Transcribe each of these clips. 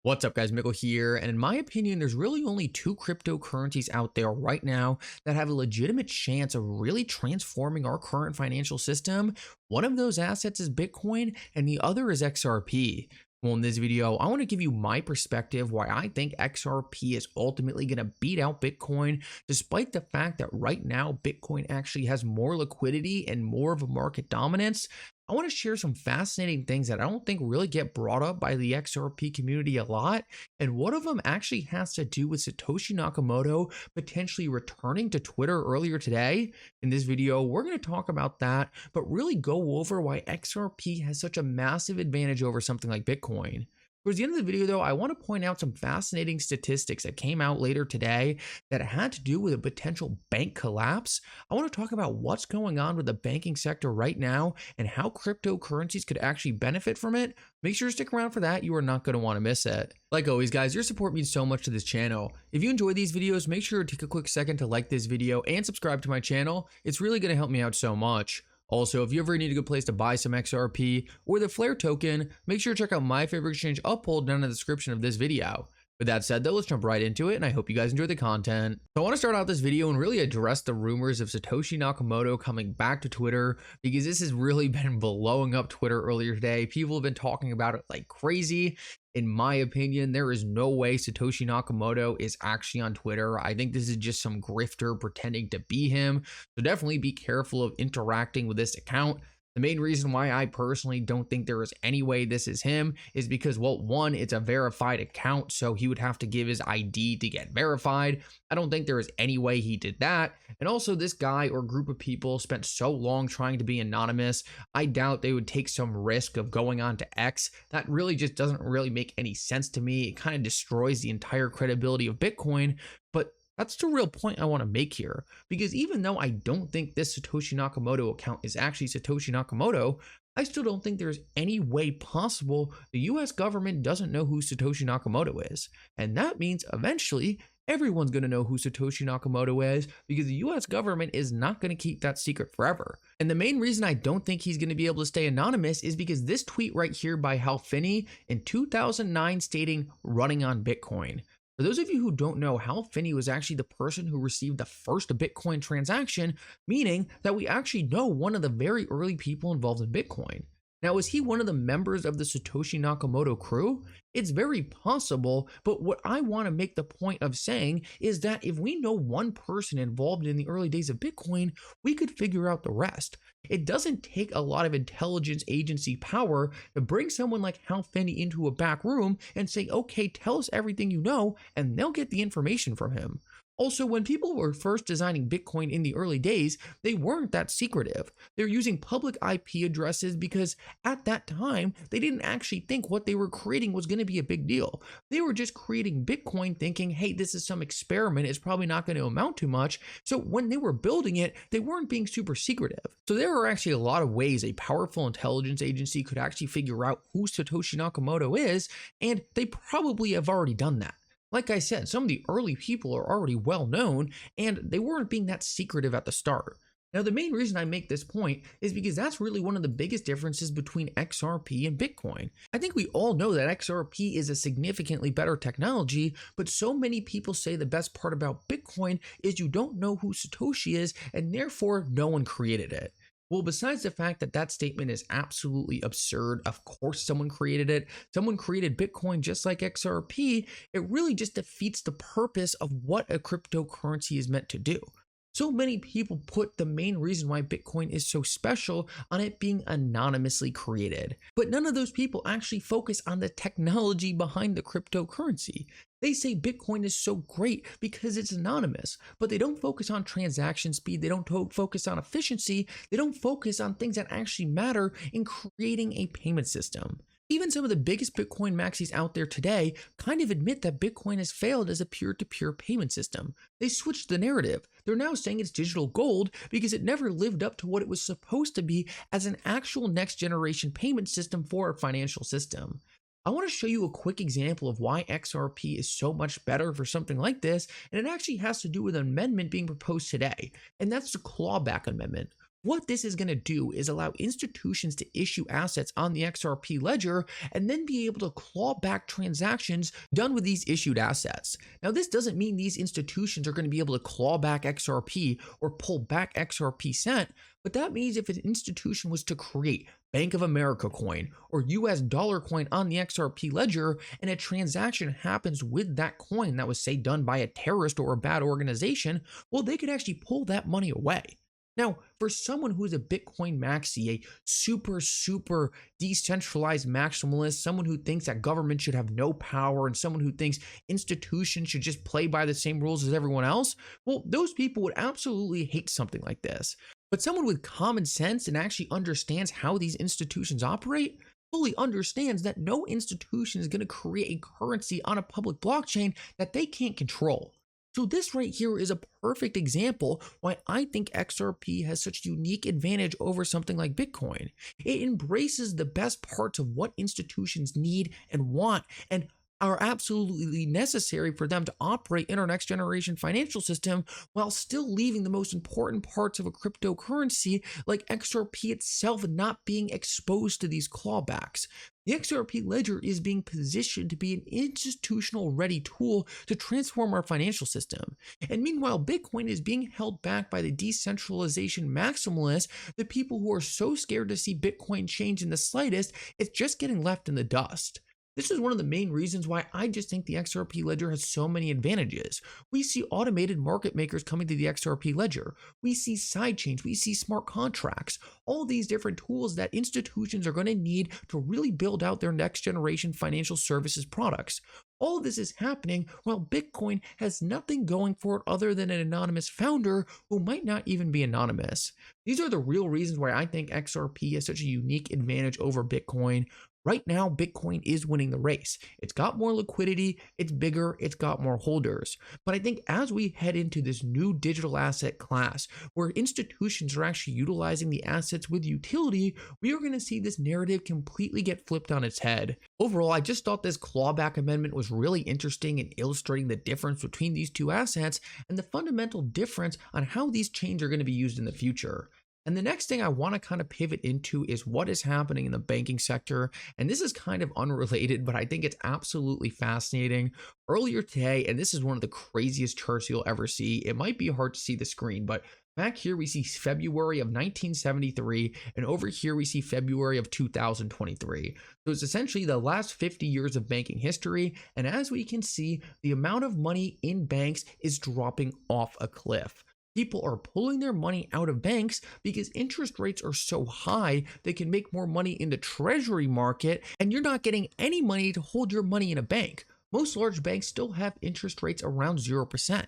What's up, guys? Mickle here, and in my opinion, there's really only two cryptocurrencies out there right now that have a legitimate chance of really transforming our current financial system. One of those assets is Bitcoin, and the other is XRP. Well, in this video, I want to give you my perspective why I think XRP is ultimately going to beat out Bitcoin, despite the fact that right now Bitcoin actually has more liquidity and more of a market dominance. I want to share some fascinating things that I don't think really get brought up by the XRP community a lot. And one of them actually has to do with Satoshi Nakamoto potentially returning to Twitter earlier today. In this video, we're going to talk about that, but really go over why XRP has such a massive advantage over something like Bitcoin. Towards the end of the video, though, I want to point out some fascinating statistics that came out later today that had to do with a potential bank collapse. I want to talk about what's going on with the banking sector right now and how cryptocurrencies could actually benefit from it. Make sure to stick around for that. You are not going to want to miss it. Like always, guys, your support means so much to this channel. If you enjoy these videos, make sure to take a quick second to like this video and subscribe to my channel. It's really going to help me out so much. Also, if you ever need a good place to buy some XRP or the Flare token, make sure to check out my favorite exchange Uphold down in the description of this video. With that said, though, let's jump right into it, and I hope you guys enjoy the content. So I want to start out this video and really address the rumors of Satoshi Nakamoto coming back to Twitter, because this has really been blowing up Twitter earlier today. People have been talking about it like crazy. In my opinion, there is no way Satoshi Nakamoto is actually on Twitter. I think this is just some grifter pretending to be him. So definitely be careful of interacting with this account. The main reason why I personally don't think there is any way this is him is because, well, one, it's a verified account, so he would have to give his ID to get verified. I don't think there is any way he did that. And also, this guy or group of people spent so long trying to be anonymous, I doubt they would take some risk of going on to X. That really just doesn't really make any sense to me. It kind of destroys the entire credibility of Bitcoin. But that's the real point I want to make here, because even though I don't think this Satoshi Nakamoto account is actually Satoshi Nakamoto, I still don't think there's any way possible the US government doesn't know who Satoshi Nakamoto is. And that means eventually everyone's going to know who Satoshi Nakamoto is, because the US government is not going to keep that secret forever. And the main reason I don't think he's going to be able to stay anonymous is because this tweet right here by Hal Finney in 2009 stating running on Bitcoin. For those of you who don't know, Hal Finney was actually the person who received the first Bitcoin transaction, meaning that we actually know one of the very early people involved in Bitcoin. Now, is he one of the members of the Satoshi Nakamoto crew? It's very possible, but what I want to make the point of saying is that if we know one person involved in the early days of Bitcoin, we could figure out the rest. It doesn't take a lot of intelligence agency power to bring someone like Hal Finney into a back room and say, okay, tell us everything you know, and they'll get the information from him. Also, when people were first designing Bitcoin in the early days, they weren't that secretive. They're using public IP addresses because at that time, they didn't actually think what they were creating was going to be a big deal. They were just creating Bitcoin thinking, hey, this is some experiment. It's probably not going to amount to much. So when they were building it, they weren't being super secretive. So there are actually a lot of ways a powerful intelligence agency could actually figure out who Satoshi Nakamoto is, and they probably have already done that. Like I said, some of the early people are already well known, and they weren't being that secretive at the start. Now, the main reason I make this point is because that's really one of the biggest differences between XRP and Bitcoin. I think we all know that XRP is a significantly better technology, but so many people say the best part about Bitcoin is you don't know who Satoshi is, and therefore no one created it. Well, besides the fact that that statement is absolutely absurd, of course someone created it. Someone created Bitcoin just like XRP. It really just defeats the purpose of what a cryptocurrency is meant to do. So many people put the main reason why Bitcoin is so special on it being anonymously created. But none of those people actually focus on the technology behind the cryptocurrency. They say Bitcoin is so great because it's anonymous, but they don't focus on transaction speed. They don't focus on efficiency. They don't focus on things that actually matter in creating a payment system. Even some of the biggest Bitcoin maxis out there today kind of admit that Bitcoin has failed as a peer-to-peer payment system. They switched the narrative. They're now saying it's digital gold because it never lived up to what it was supposed to be as an actual next-generation payment system for a financial system. I want to show you a quick example of why XRP is so much better for something like this, and it actually has to do with an amendment being proposed today, and that's the clawback amendment. What this is going to do is allow institutions to issue assets on the XRP ledger and then be able to claw back transactions done with these issued assets. Now, this doesn't mean these institutions are going to be able to claw back XRP or pull back XRP cent, but that means if an institution was to create Bank of America coin or US dollar coin on the XRP ledger and a transaction happens with that coin that was, say, done by a terrorist or a bad organization, well, they could actually pull that money away. Now, for someone who is a Bitcoin maxi, a super decentralized maximalist, someone who thinks that government should have no power, and someone who thinks institutions should just play by the same rules as everyone else, well, those people would absolutely hate something like this. But someone with common sense and actually understands how these institutions operate fully understands that no institution is going to create a currency on a public blockchain that they can't control. So this right here is a perfect example why I think XRP has such a unique advantage over something like Bitcoin. It embraces the best parts of what institutions need and want and are absolutely necessary for them to operate in our next generation financial system while still leaving the most important parts of a cryptocurrency like XRP itself not being exposed to these clawbacks. The XRP ledger is being positioned to be an institutional ready tool to transform our financial system. And meanwhile, Bitcoin is being held back by the decentralization maximalists, the people who are so scared to see Bitcoin change in the slightest, it's just getting left in the dust. This is one of the main reasons why I just think the XRP ledger has so many advantages. We see automated market makers coming to the XRP ledger. We see sidechains. We see smart contracts. All these different tools that institutions are going to need to really build out their next generation financial services products. All of this is happening while Bitcoin has nothing going for it other than an anonymous founder who might not even be anonymous. These are the real reasons why I think XRP has such a unique advantage over Bitcoin. Right now, Bitcoin is winning the race. It's got more liquidity, it's bigger, it's got more holders. But I think as we head into this new digital asset class, where institutions are actually utilizing the assets with utility, we are going to see this narrative completely get flipped on its head. Overall, I just thought this clawback amendment was really interesting in illustrating the difference between these two assets and the fundamental difference on how these chains are going to be used in the future. And the next thing I want to kind of pivot into is what is happening in the banking sector. And this is kind of unrelated, but I think it's absolutely fascinating. Earlier today, and this is one of the craziest charts you'll ever see. It might be hard to see the screen, but back here we see February of 1973, and over here we see February of 2023. So it's essentially the last 50 years of banking history. And as we can see, the amount of money in banks is dropping off a cliff. People are pulling their money out of banks because interest rates are so high they can make more money in the treasury market, and you're not getting any money to hold your money in a bank. Most large banks still have interest rates around 0%.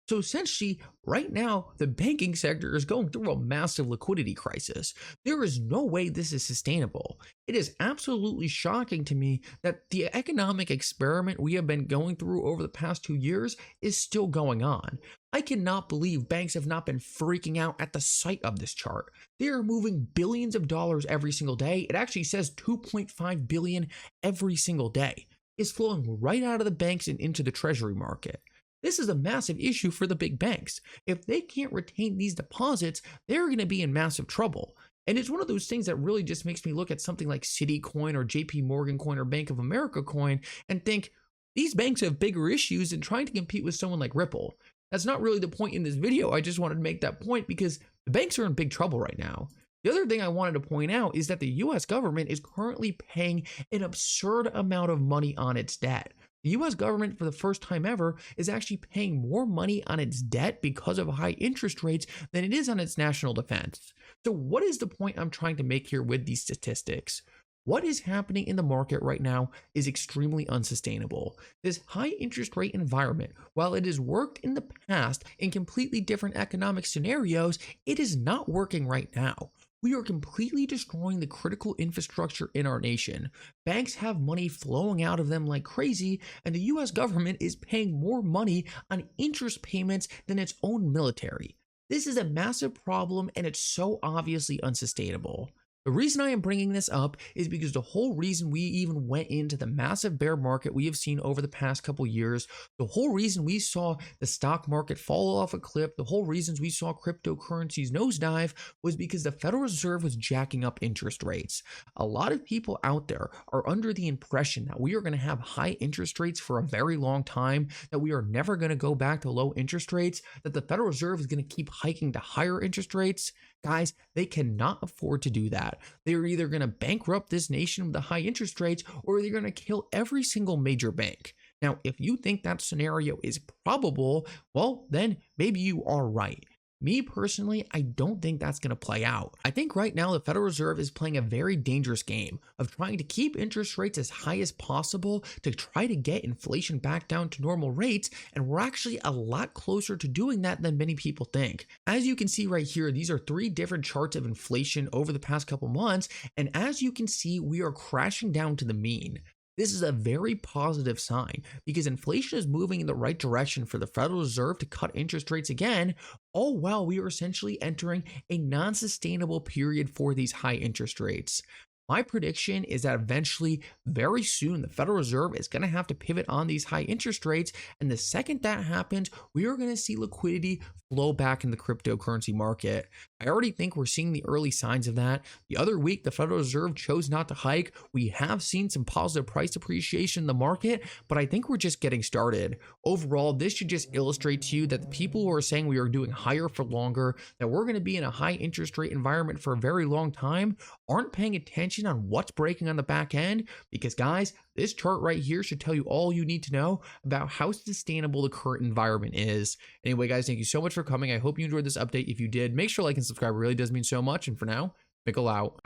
So essentially, right now, the banking sector is going through a massive liquidity crisis. There is no way this is sustainable. It is absolutely shocking to me that the economic experiment we have been going through over the past 2 years is still going on. I cannot believe banks have not been freaking out at the sight of this chart. They are moving billions of dollars every single day. It actually says 2.5 billion every single day. It's flowing right out of the banks and into the treasury market. This is a massive issue for the big banks. If they can't retain these deposits, they're going to be in massive trouble. And it's one of those things that really just makes me look at something like Citi coin or JP Morgan coin or Bank of America coin and think these banks have bigger issues than trying to compete with someone like Ripple. That's not really the point in this video. I just wanted to make that point because the banks are in big trouble right now. The other thing I wanted to point out is that the US government is currently paying an absurd amount of money on its debt. The US government, for the first time ever, is actually paying more money on its debt because of high interest rates than it is on its national defense. So what is the point I'm trying to make here with these statistics? What is happening in the market right now is extremely unsustainable. This high interest rate environment, while it has worked in the past in completely different economic scenarios, it is not working right now. We are completely destroying the critical infrastructure in our nation. Banks have money flowing out of them like crazy, and the US government is paying more money on interest payments than its own military. This is a massive problem, and it's so obviously unsustainable. The reason I am bringing this up is because the whole reason we even went into the massive bear market we have seen over the past couple years, the whole reason we saw the stock market fall off a cliff, the whole reasons we saw cryptocurrencies nosedive was because the Federal Reserve was jacking up interest rates. A lot of people out there are under the impression that we are going to have high interest rates for a very long time, that we are never going to go back to low interest rates, that the Federal Reserve is going to keep hiking to higher interest rates. Guys, they cannot afford to do that. They're either going to bankrupt this nation with the high interest rates, or they're going to kill every single major bank. Now, if you think that scenario is probable, well, then maybe you are right. Me personally, I don't think that's going to play out. I think right now the Federal Reserve is playing a very dangerous game of trying to keep interest rates as high as possible to try to get inflation back down to normal rates, and we're actually a lot closer to doing that than many people think. As you can see right here, these are 3 different charts of inflation over the past couple months, and as you can see, we are crashing down to the mean. This is a very positive sign because inflation is moving in the right direction for the Federal Reserve to cut interest rates again, all while we are essentially entering a non-sustainable period for these high interest rates. My prediction is that eventually, very soon, the Federal Reserve is going to have to pivot on these high interest rates. And the second that happens, we are going to see liquidity flow back in the cryptocurrency market. I already think we're seeing the early signs of that. The other week, the Federal Reserve chose not to hike. We have seen some positive price appreciation in the market, but I think we're just getting started. Overall, this should just illustrate to you that the people who are saying we are doing higher for longer, that we're going to be in a high interest rate environment for a very long time, aren't paying attention on what's breaking on the back end, because guys, this chart right here should tell you all you need to know about how sustainable the current environment is. Anyway, guys, thank you so much for coming. I hope you enjoyed this update. If you did, make sure to like and subscribe. It really does mean so much. And for now, Mickle out.